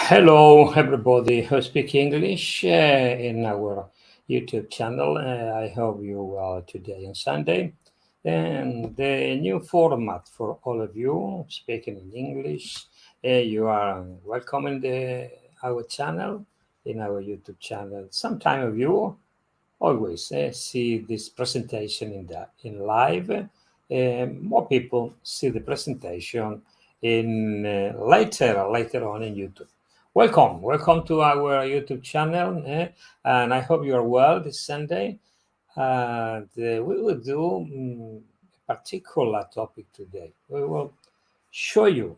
Hello, everybody who speak English in our YouTube channel. I hope you well today on Sunday. And the new format for all of you speaking in English. You are welcome in our channel, in our YouTube channel. Some of you always see this presentation in live. More people see the presentation in later on in YouTube. Welcome to our YouTube channel, and I hope you are well this Sunday. And we will do a particular topic today. We will show you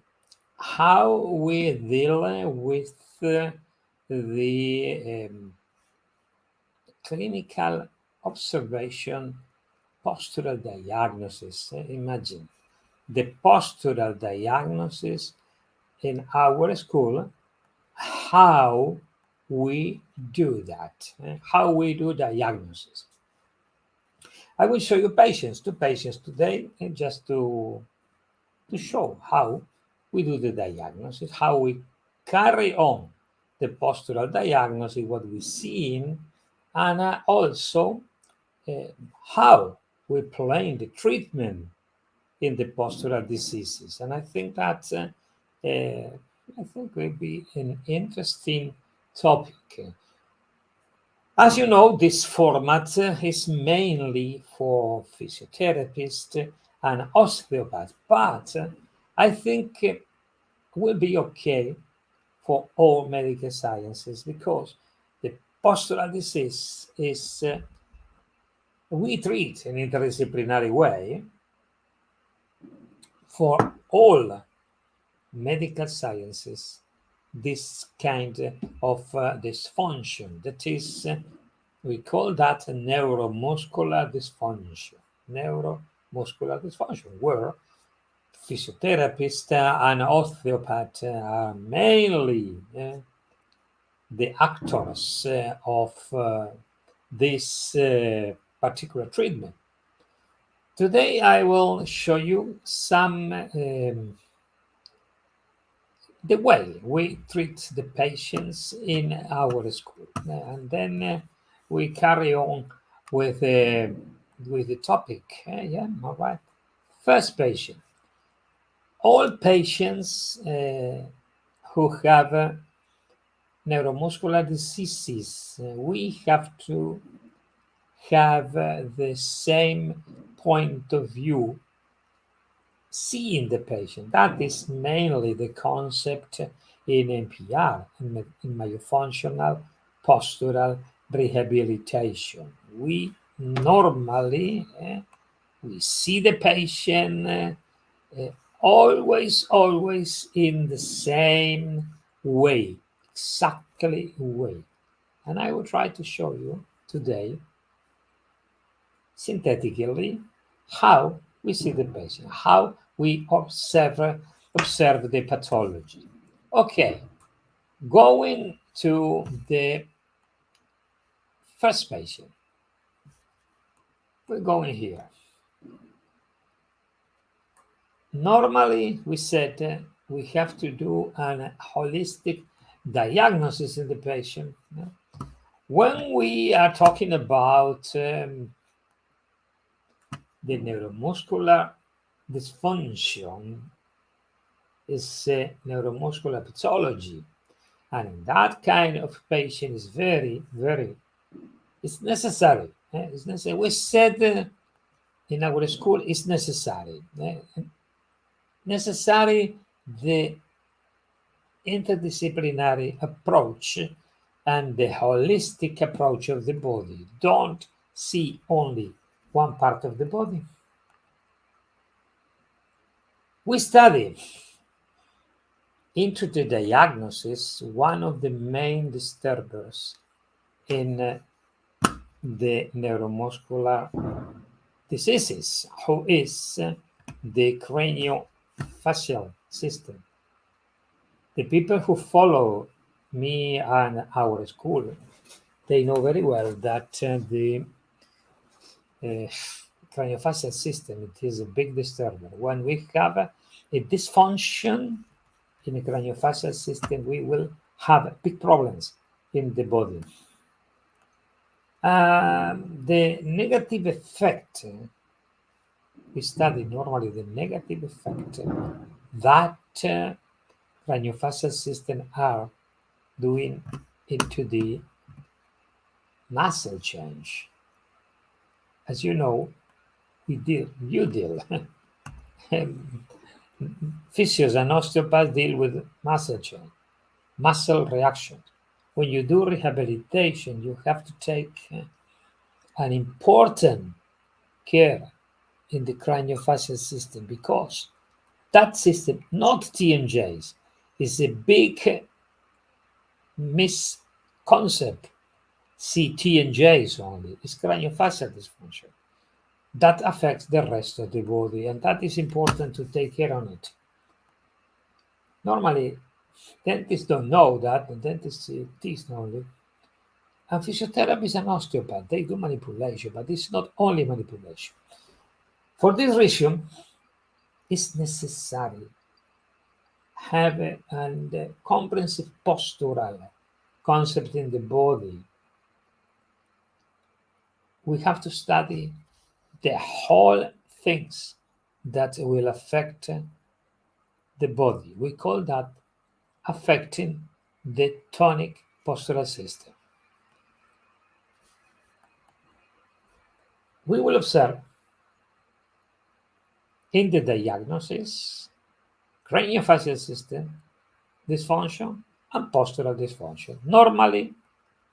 how we deal with the clinical observation postural diagnosis. Imagine the postural diagnosis in our school, how we do that, how we do diagnosis. I will show you two patients today, just to show how we do the diagnosis, how we carry on the postural diagnosis, what we see, and also how we plan the treatment in the postural diseases. And I think that will be an interesting topic. As you know, this format is mainly for physiotherapists and osteopaths, but I think it will be okay for all medical sciences, because the postural disease is we treat in an interdisciplinary way for all medical sciences this kind of dysfunction. That is, we call that neuromuscular dysfunction. Neuromuscular dysfunction, where physiotherapists and osteopaths are mainly the actors of this particular treatment. Today I will show you some the way we treat the patients in our school, and then we carry on with the topic. All right. First patient. All patients who have neuromuscular diseases, we have to have the same point of view seeing the patient. That is mainly the concept in NPR, in myofunctional postural rehabilitation. We normally We see the patient always in the same way, exactly way. And I will try to show you today, synthetically, how we see the patient, how we observe the pathology. Okay, going to the first patient. We're going here. Normally, we said we have to do a holistic diagnosis in the patient. When we are talking about the neuromuscular dysfunction, is neuromuscular pathology, and in that kind of patient is very, it's necessary. It's necessary. We said in our school, it's necessary. Necessary the interdisciplinary approach and the holistic approach of the body. Don't see only one part of the body. We study into the diagnosis one of the main disturbers in the neuromuscular diseases, who is the craniofacial system. The people who follow me and our school, they know very well that the craniofacial system, it is a big disturber. When we have a dysfunction in the craniofacial system, we will have big problems in the body. The negative effect, we study normally the negative effect that craniofacial system are doing into the muscle change. As you know, you deal. Physios and osteopaths deal with muscle change, muscle reaction. When you do rehabilitation, you have to take an important care in the craniofacial system, because that system, not TMJs, is a big misconcept. See TMJs only, it's craniofacial dysfunction. That affects the rest of the body, and that is important to take care of it. Normally, dentists don't know that, and dentists see teeth only. And physiotherapists and osteopaths, they do manipulation, but it's not only manipulation. For this reason, it's necessary have a comprehensive postural concept in the body. We have to study the whole things that will affect the body. We call that affecting the tonic postural system. We will observe in the diagnosis craniofacial system dysfunction and postural dysfunction. Normally,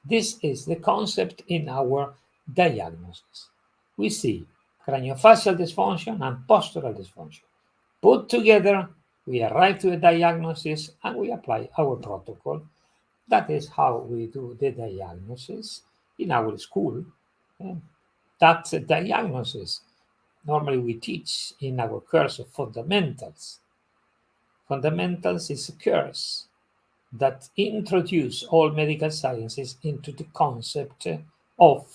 this is the concept in our diagnosis. We see craniofacial dysfunction and postural dysfunction. Put together, we arrive to a diagnosis and we apply our protocol. That is how we do the diagnosis in our school. That's a diagnosis. Normally we teach in our course of fundamentals. Fundamentals is a course that introduce all medical sciences into the concept of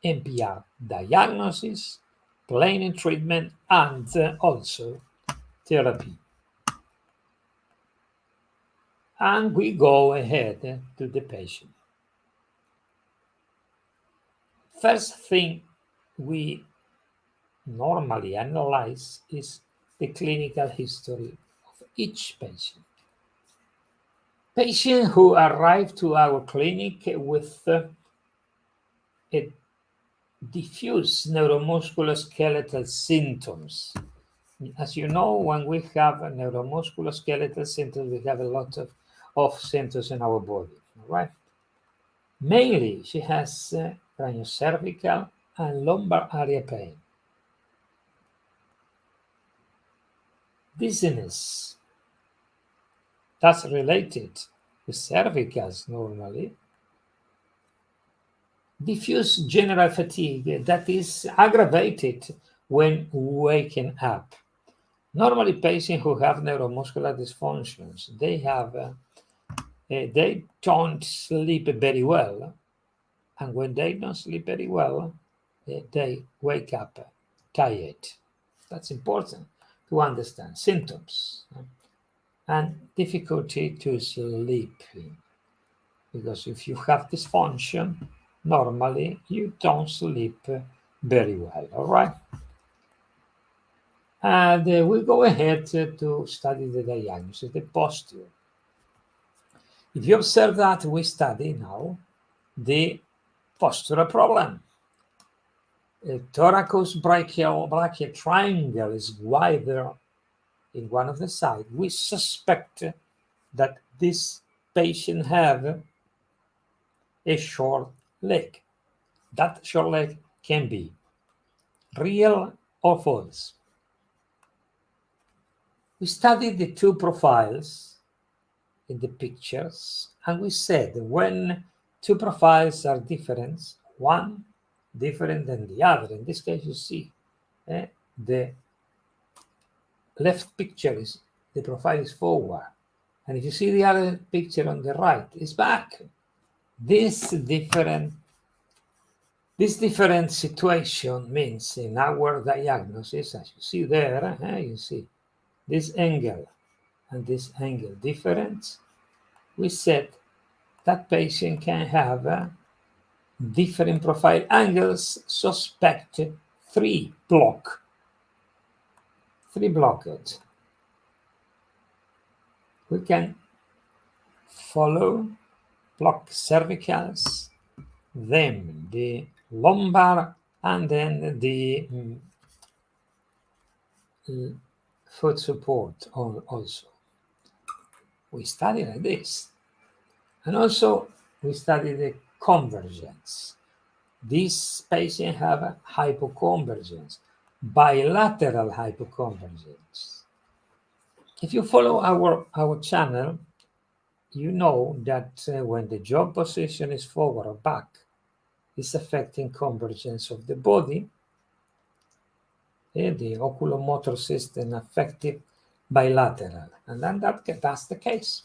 NPR diagnosis, planning treatment, and also therapy. And we go ahead to the patient. First thing we normally analyze is the clinical history of each patient. Patients who arrive to our clinic with a diffuse neuromusculoskeletal symptoms. As you know, when we have neuromusculoskeletal symptoms, we have a lot of symptoms in our body, right? Mainly, she has craniocervical and lumbar area pain. dizziness, that's related with cervicals normally. Diffuse general fatigue that is aggravated when waking up. Normally, patients who have neuromuscular dysfunctions, they don't sleep very well, and when they don't sleep very well, they wake up tired. That's important to understand. Symptoms and difficulty to sleep, because if you have dysfunction, normally you don't sleep very well. All right. And we'll go ahead to study the diagnosis, the posture. If you observe that, we study now the postural problem. A thoracic brachial triangle is wider in one of the sides. We suspect that this patient have a short leg. That short leg can be real or false. We studied the two profiles in the pictures, and we said when two profiles are different, one different than the other. In this case, you see the left picture is the profile is forward, and if you see the other picture on the right, is back. This different situation means in our diagnosis, as you see there, you see this angle and this angle different. We said that patient can have different profile angles, suspect three blockage. We can follow block cervicals, then the lumbar, and then the foot support also. We study like this. And also we study the convergence. These patients have hypoconvergence, bilateral hypoconvergence. If you follow our channel, you know that when the jaw position is forward or back, it's affecting convergence of the body. The oculomotor system affected bilateral, and then that's the case.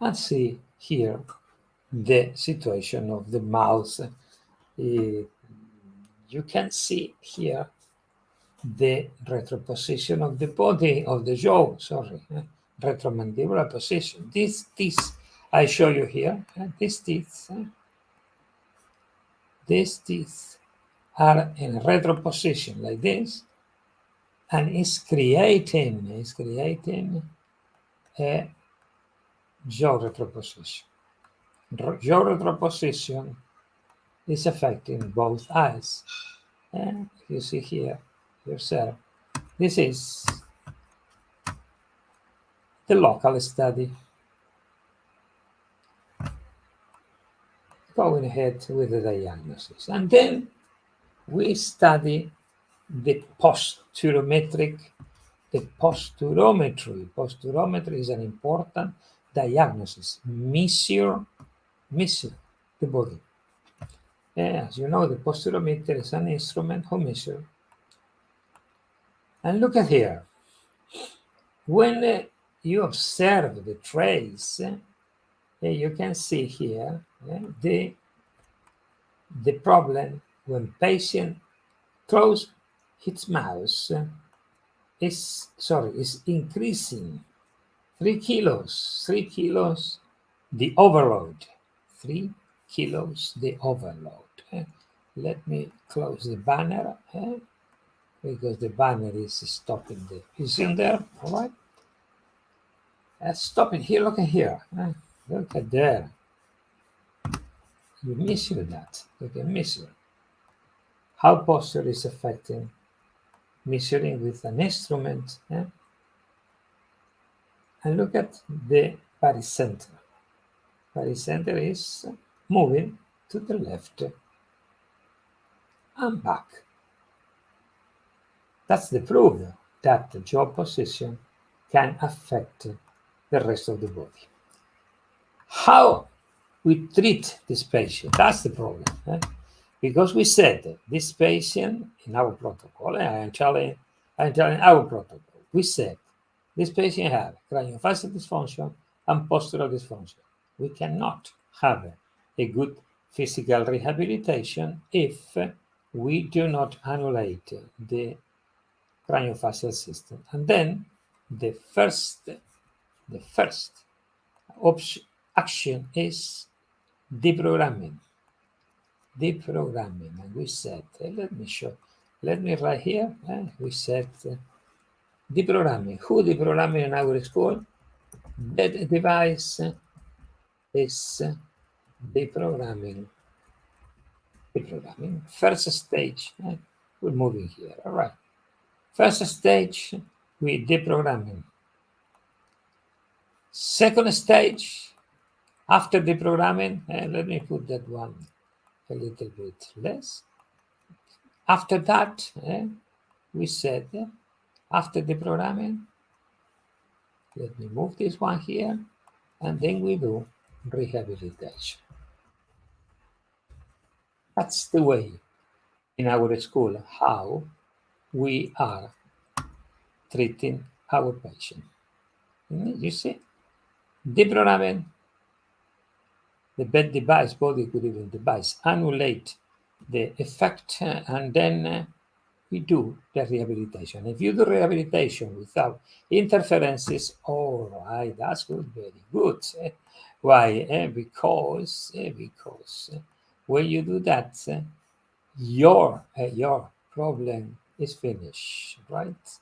And see here the situation of the mouth. You can see here the retroposition of the body, of the jaw, retromandibular position. These teeth I show you here, these teeth are in retroposition like this, and it's creating a jaw retroposition. Jaw retroposition is affecting both eyes. You see here yourself. This is the local study. Going ahead with the diagnosis. And then we study the posturometry. Posturometry is an important diagnosis. Measure the body. As you know, the posturometer is an instrument who measures. And look at here. When you observe the trace, you can see here the problem when patient close his mouth is increasing 3 kilos, the overload, 3 kilos, the overload. Let me close the banner because the banner is stopping the vision there, all right? Stop it here, look at here, look at there. You measure that, you can measure how posture is affecting, measuring with an instrument, and look at the barycenter. Barycenter is moving to the left and back. That's the proof that the jaw position can affect the rest of the body. How we treat this patient, that's the problem. Because we said this patient in our protocol, and I'm telling our protocol, we said this patient has craniofacial dysfunction and postural dysfunction. We cannot have a good physical rehabilitation if we do not annulate the craniofacial system. And then the first action is deprogramming. And we said, let me write here. We said deprogramming. Who deprogramming in our school? The device is deprogramming. First stage, we're moving here. All right. First stage, we deprogramming. Second stage, after deprogramming, let me put that one a little bit less. After that, we said, after deprogramming, let me move this one here, and then we do rehabilitation. That's the way in our school how we are treating our patient. You see, deprogramming, the bed device, body equilibrium device, annulate the effect, and then we do the rehabilitation. If you do rehabilitation without interferences, all right, that's good, very good. Why? Because when you do that, your problem is finished, right?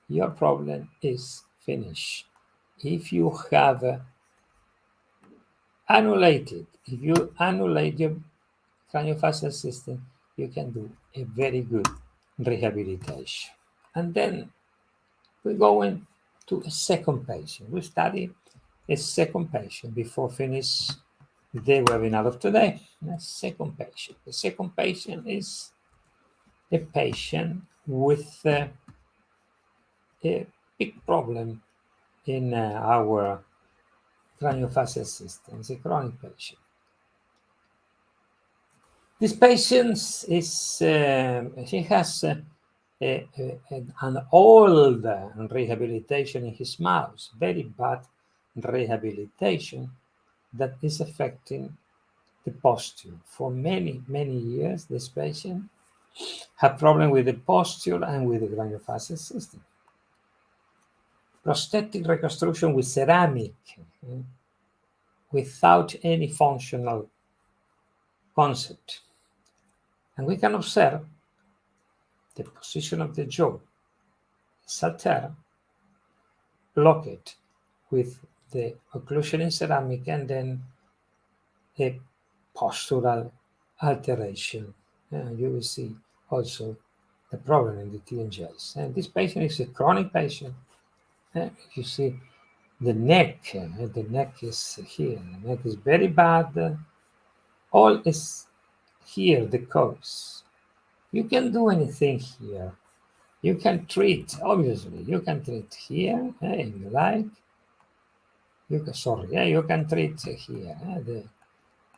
Your problem is finished. If you have annulated, if you annulate your craniofacial system, you can do a very good rehabilitation. And then we're going to a second patient. We study a second patient before finish the webinar of today. The second patient. The second patient is a patient with a big problem in our craniofacial system. It's a chronic patient. This patient is, he has an old rehabilitation in his mouth, very bad rehabilitation that is affecting the posture. For many, many years, this patient had problem with the posture and with the craniofacial system. Prosthetic reconstruction with ceramic, without any functional concept. And we can observe the position of the jaw is altered, blocked with the occlusion in ceramic, and then a postural alteration. You will see also the problem in the TNJs. And this patient is a chronic patient. You see the neck is here. The neck is very bad. All is here, the cause. You can do anything here. You can treat, obviously, you can treat here if you like. You can treat here,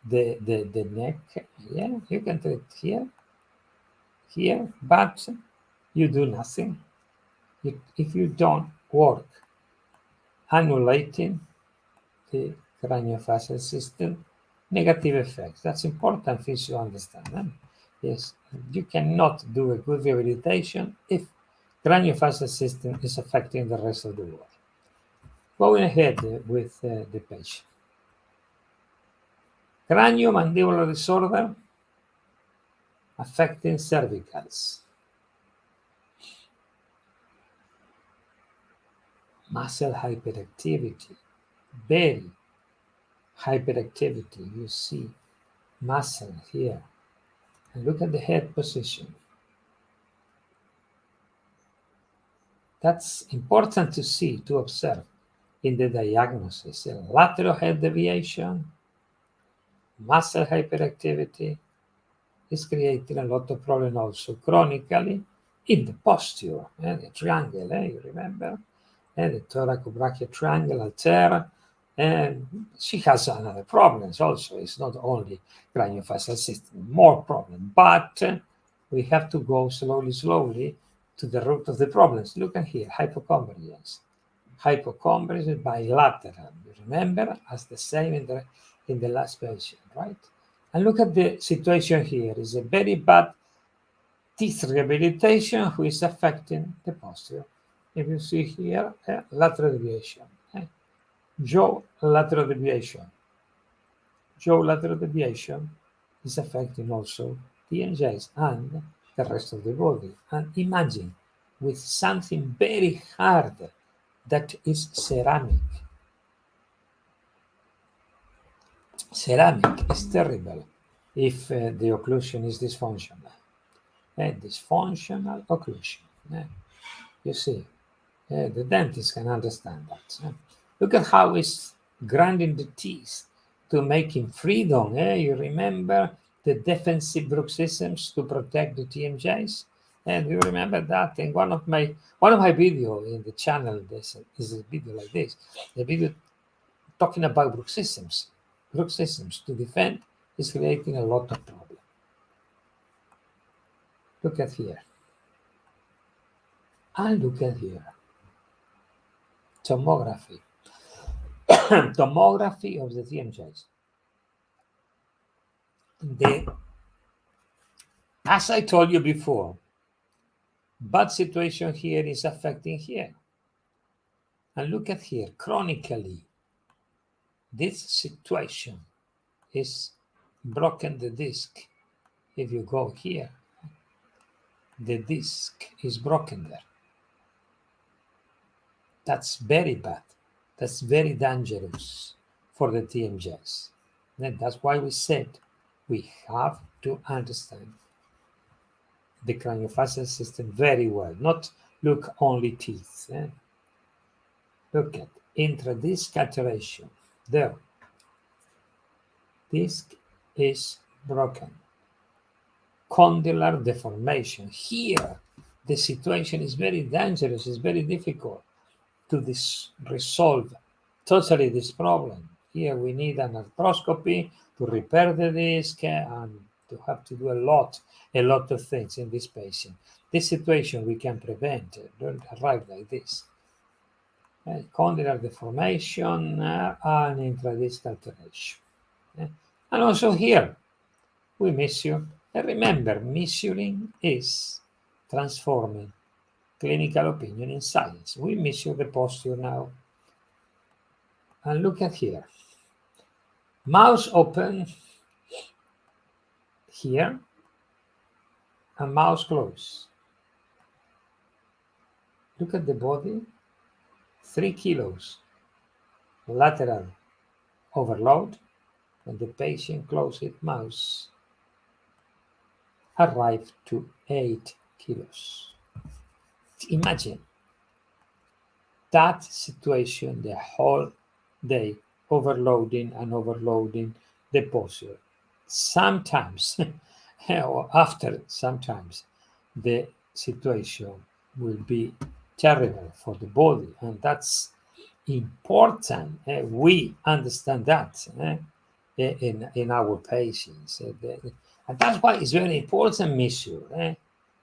the neck, you can treat here, but you do nothing. If you don't work annulating the craniofacial system, negative effects. That's important things to understand. Yes, you cannot do a good rehabilitation if craniofacial system is affecting the rest of the body. Going ahead with the patient. Craniomandibular disorder affecting cervicals. Muscle hyperactivity, very hyperactivity. You see muscle here. And look at the head position. That's important to see, to observe in the diagnosis. A lateral head deviation, muscle hyperactivity is creating a lot of problem also chronically in the posture, the triangle, you remember? The thoracobrachial triangle alter. And she has another problems also. It's not only craniofacial system, more problem. But we have to go slowly to the root of the problems. Look at here, hypochondrias. Hypochondria is bilateral. You remember, as the same in the last patient, right? And look at the situation here. It's a very bad teeth rehabilitation who is affecting the posture. If you see here, lateral deviation, jaw lateral deviation. Jaw lateral deviation is affecting also the NJs and the rest of the body. And imagine with something very hard that is ceramic. Ceramic is terrible if the occlusion is dysfunctional. Dysfunctional occlusion. You see, the dentist can understand that. Look at how it's grinding the teeth to make him freedom. You remember the defensive bruxisms to protect the TMJs? And you remember that in one of my video in the channel, this is a video like this, a video talking about bruxisms. Bruxisms to defend is creating a lot of problem. Look at here. And look at here. Tomography. Tomography of the TMJs. As I told you before, bad situation here is affecting here. And look at here, chronically, this situation is broken the disc. If you go here, the disc is broken there. That's very bad. That's very dangerous for the TMJs. And that's why we said we have to understand the craniofacial system very well, not look only teeth. Look at intradisc alteration. There, disc is broken. Condylar deformation. Here, the situation is very dangerous. It's very difficult to resolve totally this problem. Here, we need an arthroscopy to repair the disc and to have to do a lot of things in this patient. This situation we can prevent. Don't arrive like this. Condylar deformation and intradisc alteration. And also here, we measure. And remember, measuring is transforming clinical opinion in science. We measure the posture now. And look at here. Mouth open here and mouth closed. Look at the body. 3 kilos lateral overload. When the patient closes his mouth, arrive to 8 kilos. Imagine that situation the whole day, overloading the posture. Sometimes, or after sometimes, the situation will be terrible for the body, and that's important. We understand that in our patients. And that's why it's very important measure.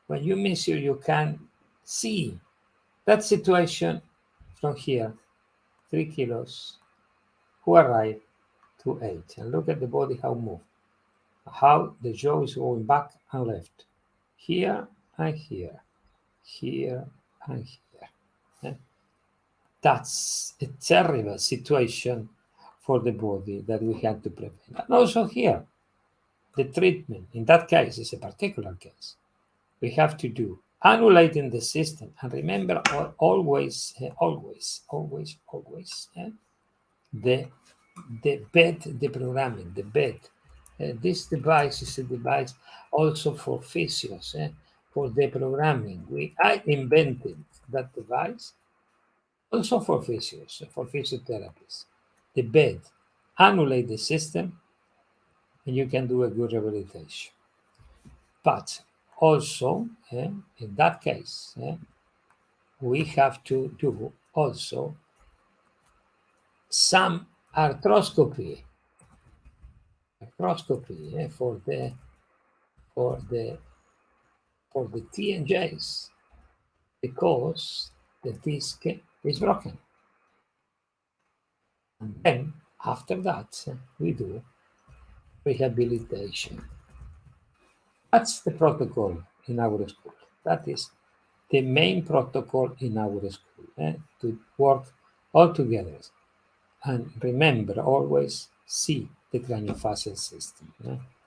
When you measure, you can see that situation from here, 3 kilos, who arrive to 8. And look at the body, how move, how the jaw is going back and left, here and here, here and here. That's a terrible situation for the body that we have to prevent. And also here, the treatment, in that case, is a particular case. We have to do annulating the system. And remember, always, the bed, the programming, the bed. This device is a device also for physios, for the programming. I invented that device also for physios, for physiotherapists. The bed, annulate the system, and you can do a good rehabilitation. But also, in that case, we have to do also some arthroscopy for the for the TNJs because the disc is broken. And then after that, we do rehabilitation. That's the protocol in our school. That is the main protocol in our school, to work all together. And remember, always see the craniofacial system.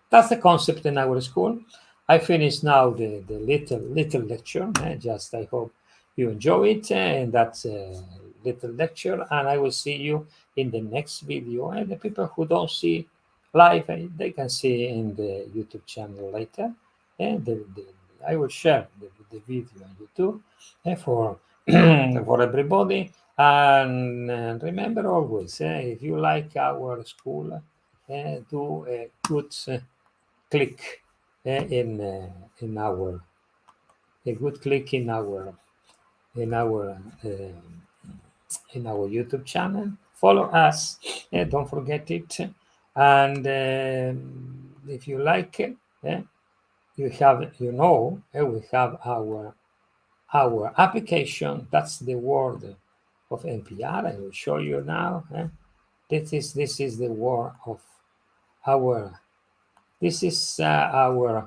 That's the concept in our school. I finished now the little lecture. Just I hope you enjoy it, and that's a little lecture. And I will see you in the next video. And the people who don't see live, they can see in the YouTube channel later. And I will share the video on YouTube for for everybody. And remember always, if you like our school, do a good click in our a good click in our in our YouTube channel. Follow us. Don't forget it. And if you like it, we have our application. That's the word of NPR. I will show you now. This is the word of our. This is our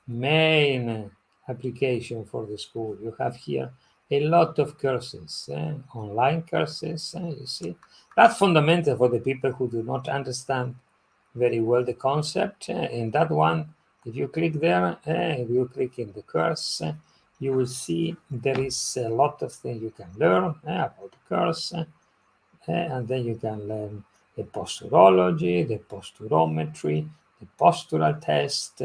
main application for the school. You have here a lot of courses, online courses. You see, that's fundamental for the people who do not understand very well the concept. In that one, if you click there, if you click in the course, you will see there is a lot of things you can learn about the course, and then you can learn the posturology, the posturometry, the postural test,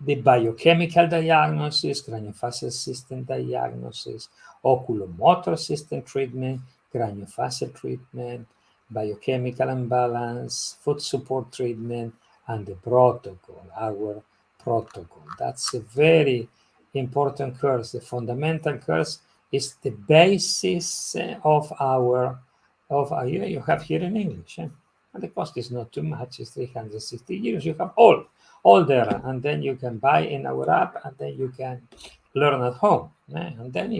the biochemical diagnosis, craniofacial system diagnosis, oculomotor system treatment, craniofacial treatment, biochemical imbalance, foot support treatment, and the protocol, our protocol. That's a very important course. The fundamental course is the basis of you have here in English. And the cost is not too much, it's 360 euros. You have all there, and then you can buy in our app, and then you can learn at home. And then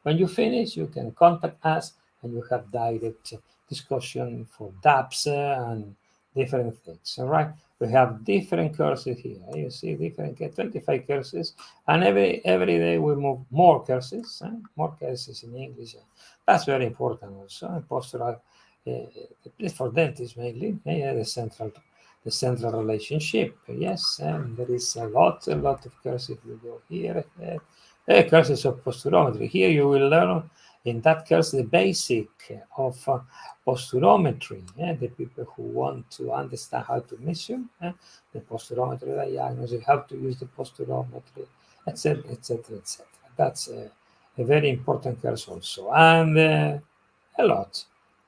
when you finish, you can contact us, and you have direct discussion for DAPS and different things. All right, we have different courses here. You see, different 25 courses, and every day we move more courses in English. That's very important also. Postural, for dentists mainly, the central relationship. Yes, and there is a lot of courses. We go here, courses of posturometry. Here you will learn in that course the basic of posturometry. The people who want to understand how to measure the posturometry diagnosis, how to use the posturometry, etc., etc., etc. That's a very important course also, and a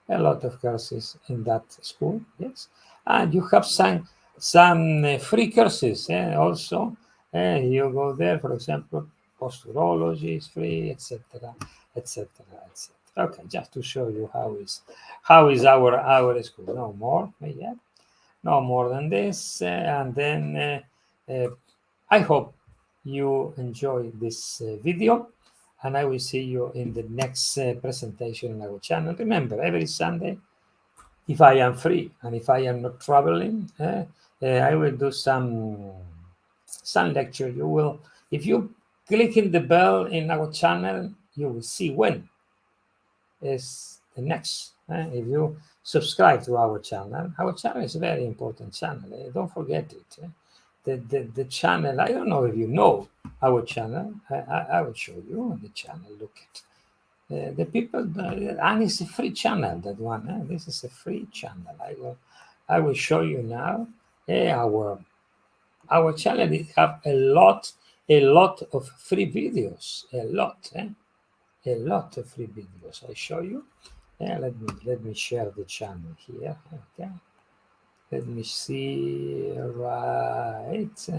lot of courses in that school. Yes, and you have some free courses also. You go there, for example, posturology is free, etc., etc., etc. Okay, just to show you how is our school. No more, yeah, no more than this, and then I hope you enjoy this video, and I will see you in the next presentation on our channel. Remember, every Sunday, if I am free and if I am not traveling, I will do some lecture. You will, if you click in the bell in our channel, you will see when is the next. If you subscribe to our channel is a very important channel. Don't forget it. The channel, I don't know if you know our channel. I will show you on the channel. Look at the people, and it's a free channel. That one, this is a free channel. I will show you now. Our channel have a lot of free videos. A lot of free videos. I show you. Let me share the channel here. Okay. Let me see. Right.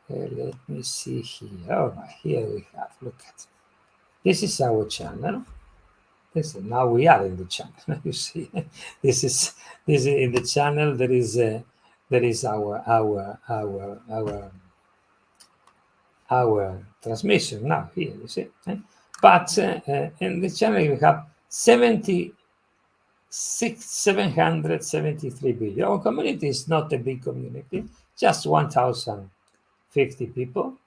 Let me see here. All right, here we have. Look at this is our channel. This now we are in the channel. You see, this is in the channel. There is our transmission now here. You see, but in the channel we have 773 video. Our community is not a big community, just 1,050 people.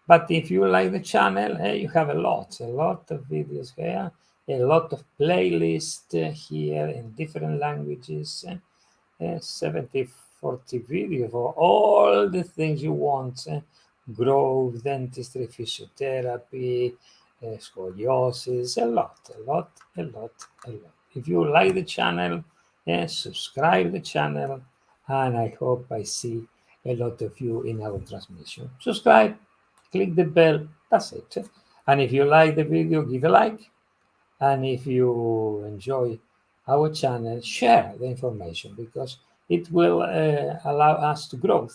But if you like the channel, you have a lot of videos here, a lot of playlists here in different languages, 70, 40 video for all the things you want, growth, dentistry, physiotherapy, scoliosis, a lot. If you like the channel, subscribe the channel, and I hope I see a lot of you in our transmission. Subscribe, click the bell, that's it. And if you like the video, give a like. And if you enjoy our channel, share the information because it will allow us to grow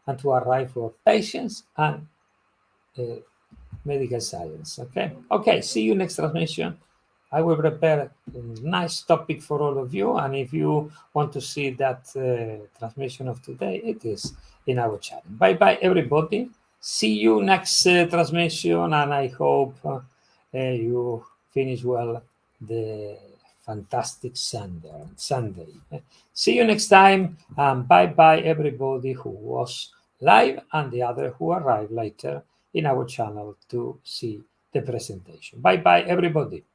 and to arrive for patients and medical science. Okay, see you next transmission. I will prepare a nice topic for all of you, and if you want to see that transmission of today, it is in our channel. Bye bye everybody, see you next transmission, and I hope you finish well the fantastic Sunday. See you next time, and bye bye everybody who was live and the other who arrived later in our channel to see the presentation. Bye bye everybody.